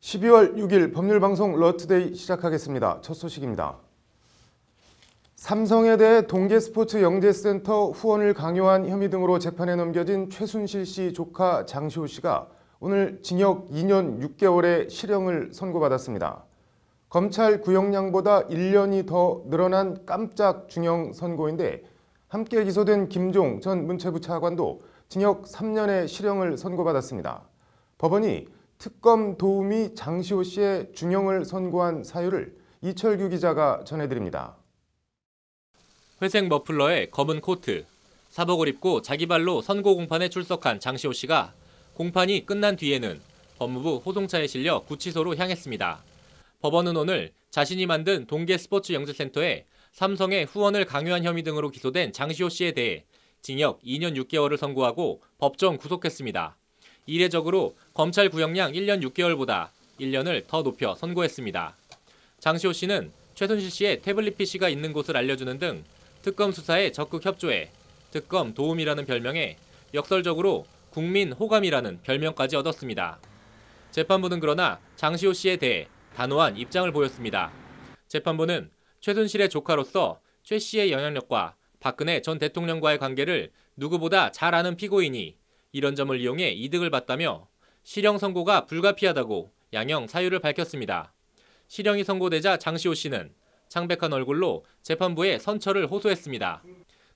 12월 6일 법률방송 러투데이 시작하겠습니다. 첫 소식입니다. 삼성에 대해 동계스포츠 영재센터 후원을 강요한 혐의 등으로 재판에 넘겨진 최순실 씨 조카 장시호 씨가 오늘 징역 2년 6개월의 실형을 선고받았습니다. 검찰 구형량보다 1년이 더 늘어난 깜짝 중형 선고인데 함께 기소된 김종 전 문체부 차관도 징역 3년의 실형을 선고받았습니다. 법원이 특검 도우미 장시호 씨의 중형을 선고한 사유를 이철규 기자가 전해드립니다. 회색 머플러에 검은 코트, 사복을 입고 자기 발로 선고 공판에 출석한 장시호 씨가 공판이 끝난 뒤에는 법무부 호송차에 실려 구치소로 향했습니다. 법원은 오늘 자신이 만든 동계스포츠 영재센터에 삼성의 후원을 강요한 혐의 등으로 기소된 장시호 씨에 대해 징역 2년 6개월을 선고하고 법정 구속했습니다. 이례적으로 검찰 구형량 1년 6개월보다 1년을 더 높여 선고했습니다. 장시호 씨는 최순실 씨의 태블릿 PC가 있는 곳을 알려주는 등 특검 수사에 적극 협조해 특검 도움이라는 별명에 역설적으로 국민 호감이라는 별명까지 얻었습니다. 재판부는 그러나 장시호 씨에 대해 단호한 입장을 보였습니다. 재판부는 최순실의 조카로서 최 씨의 영향력과 박근혜 전 대통령과의 관계를 누구보다 잘 아는 피고인이 이런 점을 이용해 이득을 봤다며 실형 선고가 불가피하다고 양형 사유를 밝혔습니다. 실형이 선고되자 장시호 씨는 창백한 얼굴로 재판부에 선처를 호소했습니다.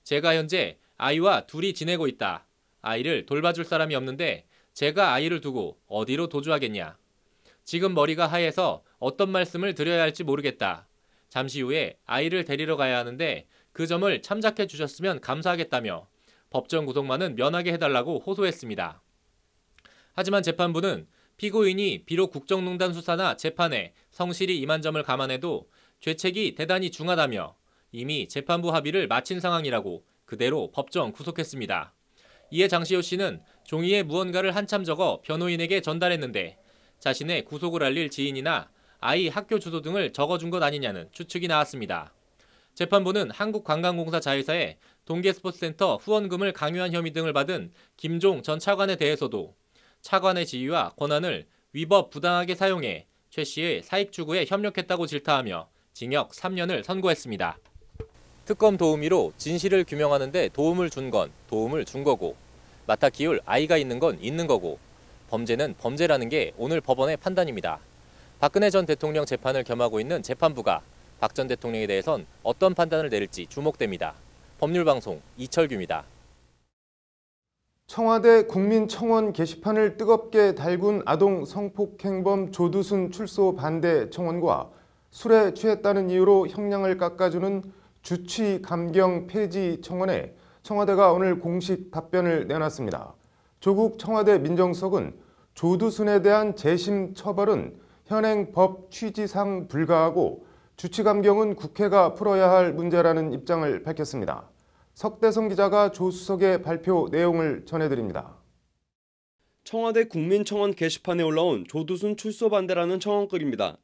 제가 현재 아이와 둘이 지내고 있다. 아이를 돌봐줄 사람이 없는데 제가 아이를 두고 어디로 도주하겠냐. 지금 머리가 하얘서 어떤 말씀을 드려야 할지 모르겠다. 잠시 후에 아이를 데리러 가야 하는데 그 점을 참작해 주셨으면 감사하겠다며 법정 구속만은 면하게 해달라고 호소했습니다. 하지만 재판부는 피고인이 비록 국정농단 수사나 재판에 성실히 임한 점을 감안해도 죄책이 대단히 중하다며 이미 재판부 합의를 마친 상황이라고 그대로 법정 구속했습니다. 이에 장시호 씨는 종이에 무언가를 한참 적어 변호인에게 전달했는데 자신의 구속을 알릴 지인이나 아이 학교 주소 등을 적어준 것 아니냐는 추측이 나왔습니다. 재판부는 한국관광공사 자회사에 동계스포츠센터 후원금을 강요한 혐의 등을 받은 김종 전 차관에 대해서도 차관의 지위와 권한을 위법 부당하게 사용해 최 씨의 사익 추구에 협력했다고 질타하며 징역 3년을 선고했습니다. 특검 도우미로 진실을 규명하는 데 도움을 준 건 도움을 준 거고 맡아 키울 아이가 있는 건 있는 거고 범죄는 범죄라는 게 오늘 법원의 판단입니다. 박근혜 전 대통령 재판을 겸하고 있는 재판부가 박 전 대통령에 대해선 어떤 판단을 내릴지 주목됩니다. 법률방송 이철규입니다. 청와대 국민청원 게시판을 뜨겁게 달군 아동 성폭행범 조두순 출소 반대 청원과 술에 취했다는 이유로 형량을 깎아주는 주치 감경 폐지 청원에 청와대가 오늘 공식 답변을 내놨습니다. 조국 청와대 민정수석은 조두순에 대한 재심 처벌은 현행 법 취지상 불가하고 주치 감경은 국회가 풀어야 할 문제라는 입장을 밝혔습니다. 석대성 기자가 조 수석의 발표 내용을 전해드립니다. 청와대 국민청원 게시판에 올라온 조두순 출소 반대라는 청원글입니다.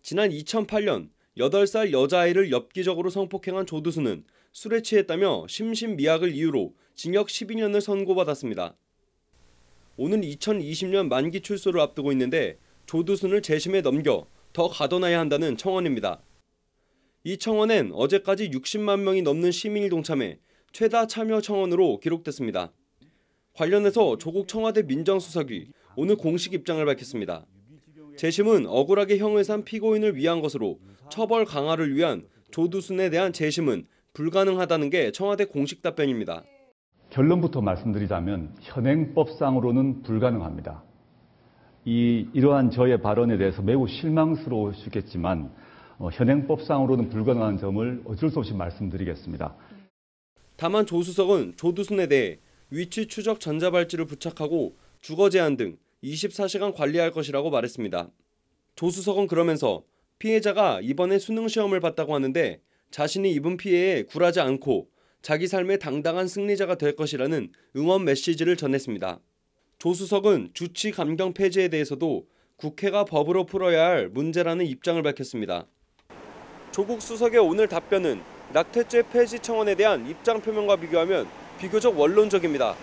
지난 2008년 8살 여자아이를 엽기적으로 성폭행한 조두순은 술에 취했다며 심신미약을 이유로 징역 12년을 선고받았습니다. 오는 2020년 만기 출소를 앞두고 있는데 조두순을 재심에 넘겨 더 가둬놔야 한다는 청원입니다. 이 청원엔 어제까지 60만 명이 넘는 시민이 동참해 최다 참여 청원으로 기록됐습니다. 관련해서 조국 청와대 민정수석이 오늘 공식 입장을 밝혔습니다. 재심은 억울하게 형을 산 피고인을 위한 것으로 처벌 강화를 위한 조두순에 대한 재심은 불가능하다는 게 청와대 공식 답변입니다. 결론부터 말씀드리자면 현행법상으로는 불가능합니다. 이러한 저의 발언에 대해서 매우 실망스러우시겠지만 현행법상으로는 불가능한 점을 어쩔 수 없이 말씀드리겠습니다. 다만 조 수석은 조두순에 대해 위치 추적 전자발찌를 부착하고 주거 제한 등 24시간 관리할 것이라고 말했습니다. 조 수석은 그러면서 피해자가 이번에 수능 시험을 봤다고 하는데 자신이 입은 피해에 굴하지 않고 자기 삶의 당당한 승리자가 될 것이라는 응원 메시지를 전했습니다. 조 수석은 주치 감경 폐지에 대해서도 국회가 법으로 풀어야 할 문제라는 입장을 밝혔습니다. 조국 수석의 오늘 답변은 낙태죄 폐지 청원에 대한 입장 표명과 비교하면 비교적 원론적입니다.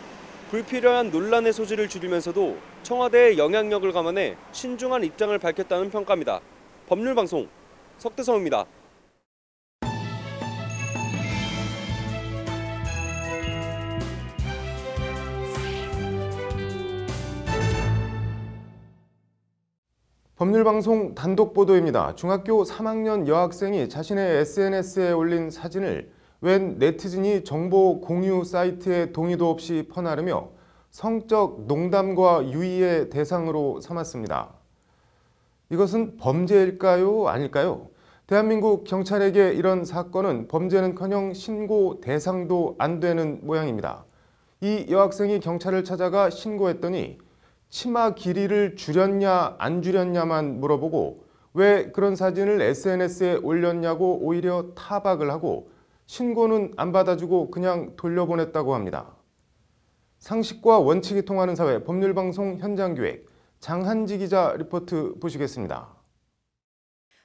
불필요한 논란의 소지를 줄이면서도 청와대의 영향력을 감안해 신중한 입장을 밝혔다는 평가입니다. 법률방송 석대성입니다. 법률방송 단독 보도입니다. 중학교 3학년 여학생이 자신의 SNS에 올린 사진을 웬 네티즌이 정보 공유 사이트에 동의도 없이 퍼나르며 성적 농담과 유의의 대상으로 삼았습니다. 이것은 범죄일까요? 아닐까요? 대한민국 경찰에게 이런 사건은 범죄는커녕 신고 대상도 안 되는 모양입니다. 이 여학생이 경찰을 찾아가 신고했더니 치마 길이를 줄였냐 안 줄였냐만 물어보고 왜 그런 사진을 SNS에 올렸냐고 오히려 타박을 하고 신고는 안 받아주고 그냥 돌려보냈다고 합니다. 상식과 원칙이 통하는 사회 법률방송 현장기획 장한지 기자 리포트 보시겠습니다.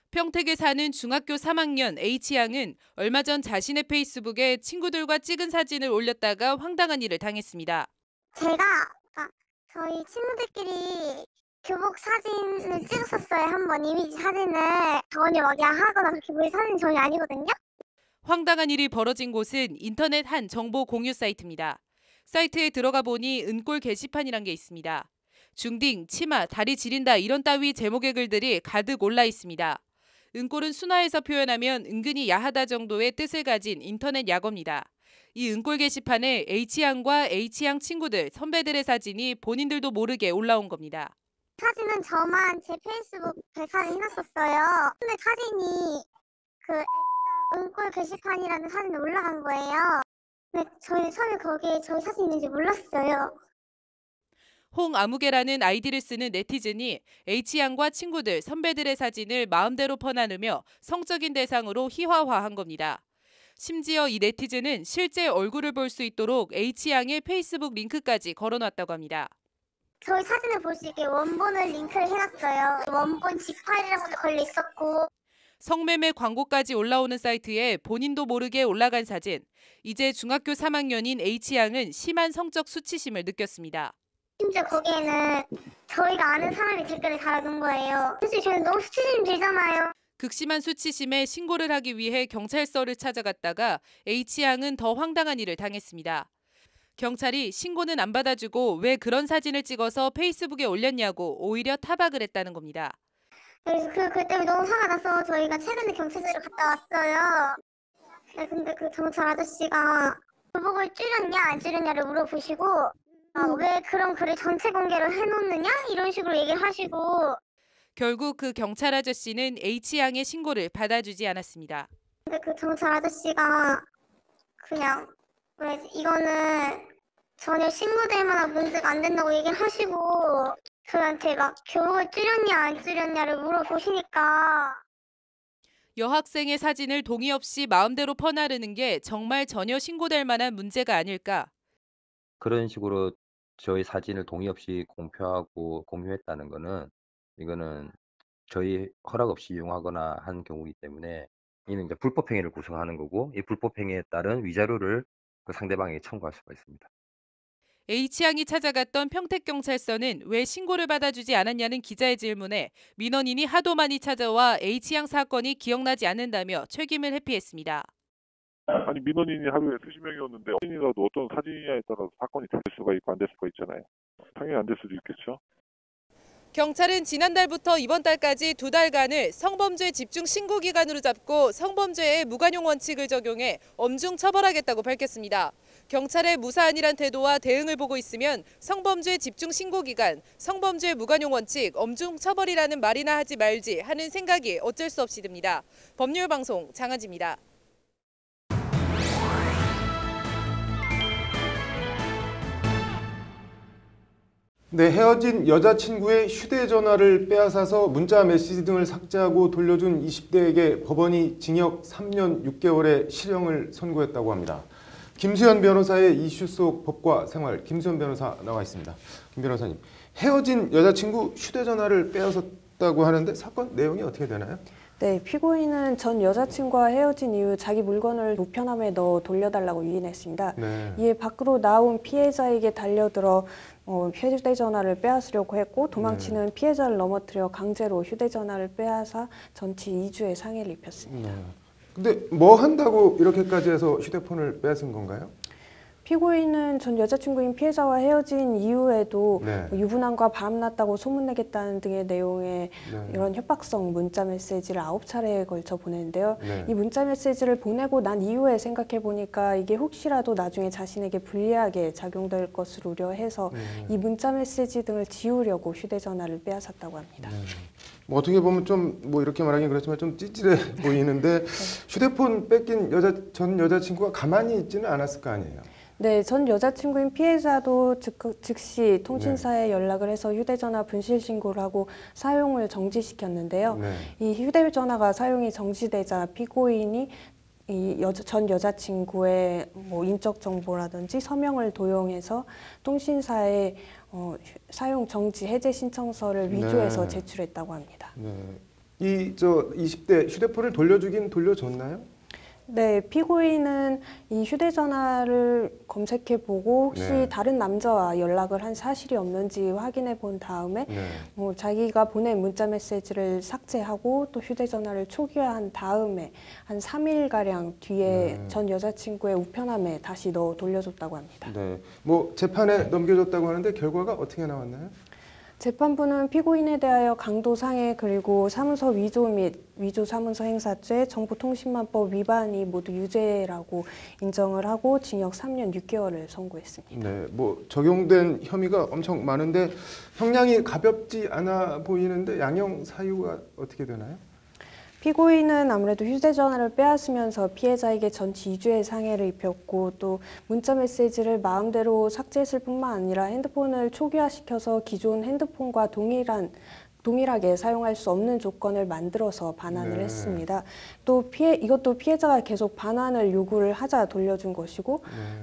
평택에 사는 중학교 3학년 H양은 얼마 전 자신의 페이스북에 친구들과 찍은 사진을 올렸다가 황당한 일을 당했습니다. 저희 친구들끼리 교복 사진을 찍었었어요. 한번 이미지 사진을. 전혀 막 야하거나 그렇게 보일 사진이 전혀 아니거든요. 황당한 일이 벌어진 곳은 인터넷 한 정보 공유 사이트입니다. 사이트에 들어가 보니 은꼴 게시판이란 게 있습니다. 중딩, 치마, 다리 지린다 이런 따위 제목의 글들이 가득 올라 있습니다. 은꼴은 순화해서 표현하면 은근히 야하다 정도의 뜻을 가진 인터넷 약어입니다. 이 은꼴 게시판에 H양과 H양 친구들, 선배들의 사진이 본인들도 모르게 올라온 겁니다. 사진은 저만 제 페이스북에 사진 해놨었어요. 근데 사진이 그 은꼴 게시판이라는 사진에 올라간 거예요. 근데 저희 처음에 거기에 저희 사진 있는지 몰랐어요. 홍아무개라는 아이디를 쓰는 네티즌이 H양과 친구들, 선배들의 사진을 마음대로 퍼나르며 성적인 대상으로 희화화한 겁니다. 심지어 이 네티즌은 실제 얼굴을 볼 수 있도록 H양의 페이스북 링크까지 걸어놨다고 합니다. 저희 사진을 볼 수 있게 원본을 링크를 해놨어요. 원본 G8이라고도 걸려 있었고. 성매매 광고까지 올라오는 사이트에 본인도 모르게 올라간 사진. 이제 중학교 3학년인 H양은 심한 성적 수치심을 느꼈습니다. 심지어 거기에는 저희가 아는 사람이 댓글을 달아둔 거예요. 사실 저는 너무 수치심 들잖아요. 극심한 수치심에 신고를 하기 위해 경찰서를 찾아갔다가 H양은 더 황당한 일을 당했습니다. 경찰이 신고는 안 받아주고 왜 그런 사진을 찍어서 페이스북에 올렸냐고 오히려 타박을 했다는 겁니다. 그래서 그때 너무 화가 나서 저희가 최근에 경찰서를 갔다 왔어요. 근데 그 경찰 아저씨가 교복을 줄였냐 안 줄였냐를 물어보시고 왜 그런 글을 전체 공개를 해놓느냐 이런 식으로 얘기를 하시고 결국 그 경찰 아저씨는 H양의 신고를 받아주지 않았습니다. 근데 그 경찰 아저씨가 그냥 왜 이거는 전혀 신고될 만한 문제가 안 된다고 얘기를 하시고 저한테 막 교복을 줄였냐 안 줄였냐를 물어보시니까 여학생의 사진을 동의 없이 마음대로 퍼나르는 게 정말 전혀 신고될 만한 문제가 아닐까. 그런 식으로 저희 사진을 동의 없이 공표하고 공유했다는 거는 이거는 저희 허락 없이 이용하거나 한 경우이기 때문에 이는 이제 불법 행위를 구성하는 거고 이 불법 행위에 따른 위자료를 그 상대방에게 청구할 수가 있습니다. H양이 찾아갔던 평택경찰서는 왜 신고를 받아주지 않았냐는 기자의 질문에 민원인이 하도 많이 찾아와 H양 사건이 기억나지 않는다며 책임을 회피했습니다. 아니 민원인이 하루에 수십 명이었는데 사진이라도 어떤 사진이냐에 따라서 사건이 될 수가 있고 안 될 수가 있잖아요. 당연히 안 될 수도 있겠죠. 경찰은 지난달부터 이번 달까지 2달간을 성범죄 집중 신고 기간으로 잡고 성범죄의 무관용 원칙을 적용해 엄중 처벌하겠다고 밝혔습니다. 경찰의 무사안이란 태도와 대응을 보고 있으면 성범죄 집중 신고 기간, 성범죄 무관용 원칙, 엄중 처벌이라는 말이나 하지 말지 하는 생각이 어쩔 수 없이 듭니다. 법률방송 장한지입니다. 네, 헤어진 여자친구의 휴대전화를 빼앗아서 문자 메시지 등을 삭제하고 돌려준 20대에게 법원이 징역 3년 6개월의 실형을 선고했다고 합니다. 김수현 변호사의 이슈 속 법과 생활, 김수현 변호사 나와 있습니다. 김 변호사님, 헤어진 여자친구 휴대전화를 빼앗았다고 하는데 사건 내용이 어떻게 되나요? 네, 피고인은 전 여자친구와 헤어진 이후 자기 물건을 우편함에 넣어 돌려달라고 유인했습니다. 네. 이에 밖으로 나온 피해자에게 달려들어 휴대전화를 빼앗으려고 했고 도망치는 피해자를 넘어뜨려 강제로 휴대전화를 빼앗아 전치 2주의 상해를 입혔습니다. 네. 근데 뭐 한다고 이렇게까지 해서 휴대폰을 빼앗은 건가요? 피고인은 전 여자친구인 피해자와 헤어진 이후에도 네. 유부남과 바람났다고 소문내겠다는 등의 내용의 이런 협박성 문자 메시지를 9차례에 걸쳐 보냈는데요. 네. 이 문자 메시지를 보내고 난 이후에 생각해 보니까 이게 혹시라도 나중에 자신에게 불리하게 작용될 것을 우려해서 이 문자 메시지 등을 지우려고 휴대전화를 빼앗았다고 합니다. 뭐 어떻게 보면 좀 뭐 이렇게 말하긴 그렇지만 좀 찌질해 보이는데 휴대폰 뺏긴 전 여자친구가 가만히 있지는 않았을 거 아니에요? 네, 전 여자친구인 피해자도 즉시 통신사에 연락을 해서 휴대전화 분실 신고를 하고 사용을 정지시켰는데요. 네. 이 휴대전화가 사용이 정지되자 피고인이 전 여자친구의 뭐 인적 정보라든지 서명을 도용해서 통신사에 사용 정지 해제 신청서를 위조해서 제출했다고 합니다. 네. 이 20대 휴대폰을 돌려주긴 돌려줬나요? 네, 피고인은 이 휴대전화를 검색해보고 혹시 다른 남자와 연락을 한 사실이 없는지 확인해 본 다음에 자기가 보낸 문자 메시지를 삭제하고 또 휴대전화를 초기화한 다음에 한 3일가량 뒤에 전 여자친구의 우편함에 다시 넣어 돌려줬다고 합니다. 네, 뭐 재판에 넘겨줬다고 하는데 결과가 어떻게 나왔나요? 재판부는 피고인에 대하여 강도상해 그리고 사문서 위조 및 위조 사문서 행사죄, 정보통신망법 위반이 모두 유죄라고 인정을 하고 징역 3년 6개월을 선고했습니다. 네, 뭐 적용된 혐의가 엄청 많은데 형량이 가볍지 않아 보이는데 양형 사유가 어떻게 되나요? 피고인은 아무래도 휴대전화를 빼앗으면서 피해자에게 전치 2주의 상해를 입혔고 또 문자 메시지를 마음대로 삭제했을 뿐만 아니라 핸드폰을 초기화시켜서 기존 핸드폰과 동일하게 사용할 수 없는 조건을 만들어서 반환을 했습니다. 또 이것도 피해자가 계속 반환을 요구를 하자 돌려준 것이고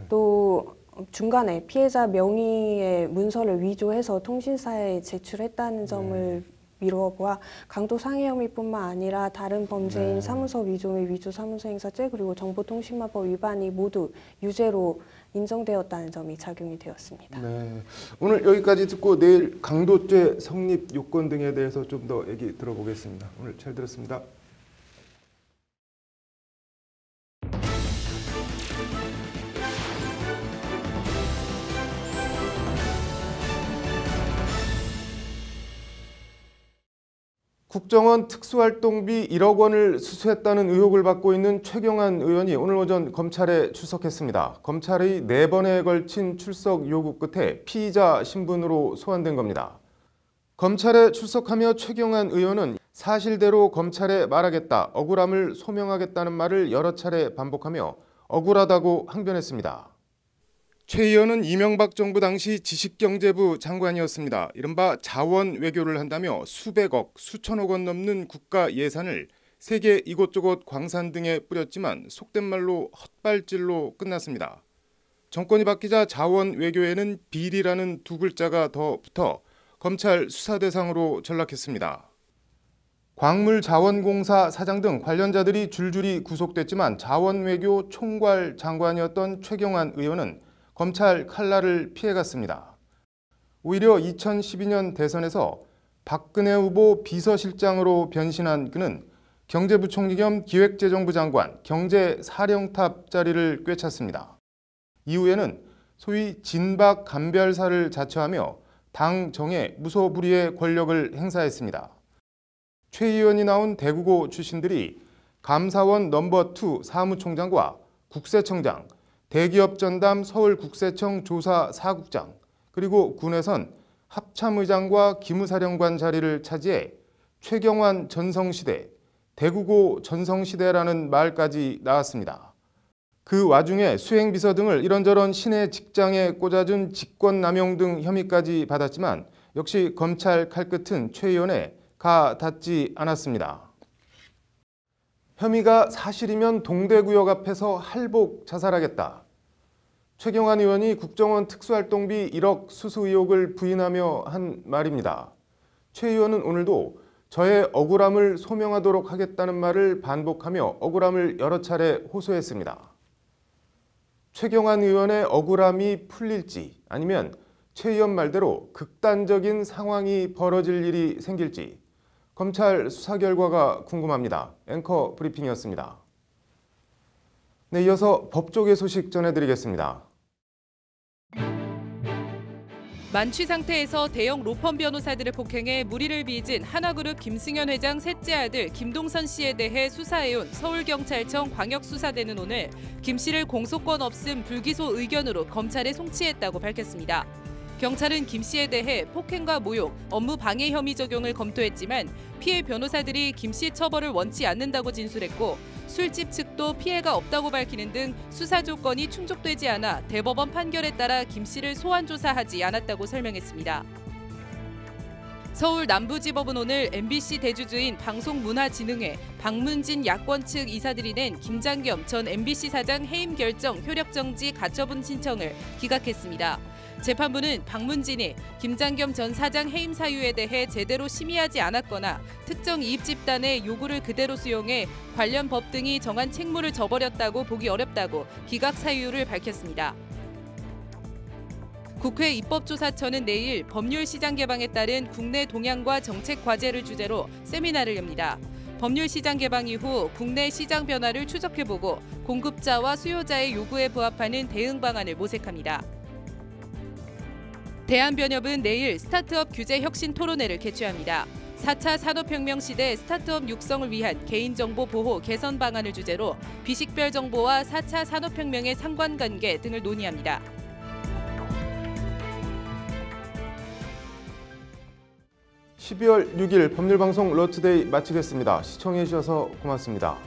또 중간에 피해자 명의의 문서를 위조해서 통신사에 제출했다는 점을 미루어보아 강도상해 혐의뿐만 아니라 다른 범죄인 사문서 위조 및 위조 사문서 행사죄 그리고 정보통신망법 위반이 모두 유죄로 인정되었다는 점이 작용이 되었습니다. 네, 오늘 여기까지 듣고 내일 강도죄 성립 요건 등에 대해서 좀 더 얘기 들어보겠습니다. 오늘 잘 들었습니다. 국정원 특수활동비 1억 원을 수수했다는 의혹을 받고 있는 최경환 의원이 오늘 오전 검찰에 출석했습니다. 검찰의 4번에 걸친 출석 요구 끝에 피의자 신분으로 소환된 겁니다. 검찰에 출석하며 최경환 의원은 사실대로 검찰에 말하겠다, 억울함을 소명하겠다는 말을 여러 차례 반복하며 억울하다고 항변했습니다. 최 의원은 이명박 정부 당시 지식경제부 장관이었습니다. 이른바 자원 외교를 한다며 수백억, 수천억 원 넘는 국가 예산을 세계 이곳저곳 광산 등에 뿌렸지만 속된 말로 헛발질로 끝났습니다. 정권이 바뀌자 자원 외교에는 비리라는 2글자가 더 붙어 검찰 수사 대상으로 전락했습니다. 광물자원공사 사장 등 관련자들이 줄줄이 구속됐지만 자원외교 총괄 장관이었던 최경환 의원은 검찰 칼날을 피해갔습니다. 오히려 2012년 대선에서 박근혜 후보 비서실장으로 변신한 그는 경제부총리 겸 기획재정부 장관, 경제사령탑 자리를 꿰찼습니다. 이후에는 소위 진박 감별사를 자처하며 당 정에 무소불위의 권력을 행사했습니다. 최 의원이 나온 대구고 출신들이 감사원 넘버2 사무총장과 국세청장, 대기업 전담 서울국세청 조사 4국장, 그리고 군에선 합참의장과 기무사령관 자리를 차지해 최경환 전성시대, 대구고 전성시대라는 말까지 나왔습니다. 그 와중에 수행비서 등을 이런저런 신의 직장에 꽂아준 직권남용 등 혐의까지 받았지만 역시 검찰 칼끝은 최 의원에 가 닿지 않았습니다. 혐의가 사실이면 동대구역 앞에서 할복 자살하겠다. 최경환 의원이 국정원 특수활동비 1억 수수 의혹을 부인하며 한 말입니다. 최 의원은 오늘도 저의 억울함을 소명하도록 하겠다는 말을 반복하며 억울함을 여러 차례 호소했습니다. 최경환 의원의 억울함이 풀릴지 아니면 최 의원 말대로 극단적인 상황이 벌어질 일이 생길지 검찰 수사 결과가 궁금합니다. 앵커 브리핑이었습니다. 네, 이어서 법조계 소식 전해드리겠습니다. 만취 상태에서 대형 로펌 변호사들을 폭행해 무리를 빚은 하나그룹 김승현 회장 셋째 아들 김동선 씨에 대해 수사해온 서울경찰청 광역수사대는 오늘 김 씨를 공소권 없음 불기소 의견으로 검찰에 송치했다고 밝혔습니다. 경찰은 김 씨에 대해 폭행과 모욕, 업무 방해 혐의 적용을 검토했지만 피해 변호사들이 김 씨 처벌을 원치 않는다고 진술했고 술집 측도 피해가 없다고 밝히는 등 수사 조건이 충족되지 않아 대법원 판결에 따라 김 씨를 소환 조사하지 않았다고 설명했습니다. 서울 남부지법은 오늘 MBC 대주주인 방송문화진흥회 박문진 야권 측 이사들이 낸 김장겸 전 MBC 사장 해임 결정 효력정지 가처분 신청을 기각했습니다. 재판부는 박문진이 김장겸 전 사장 해임 사유에 대해 제대로 심의하지 않았거나 특정 이익 집단의 요구를 그대로 수용해 관련 법 등이 정한 책무를 저버렸다고 보기 어렵다고 기각 사유를 밝혔습니다. 국회 입법조사처는 내일 법률 시장 개방에 따른 국내 동향과 정책 과제를 주제로 세미나를 엽니다. 법률 시장 개방 이후 국내 시장 변화를 추적해보고 공급자와 수요자의 요구에 부합하는 대응 방안을 모색합니다. 대한변협은 내일 스타트업 규제 혁신 토론회를 개최합니다. 4차 산업혁명 시대 스타트업 육성을 위한 개인정보 보호 개선 방안을 주제로 비식별 정보와 4차 산업혁명의 상관관계 등을 논의합니다. (12월 6일) 법률방송 러투데이 마치겠습니다. 시청해 주셔서 고맙습니다.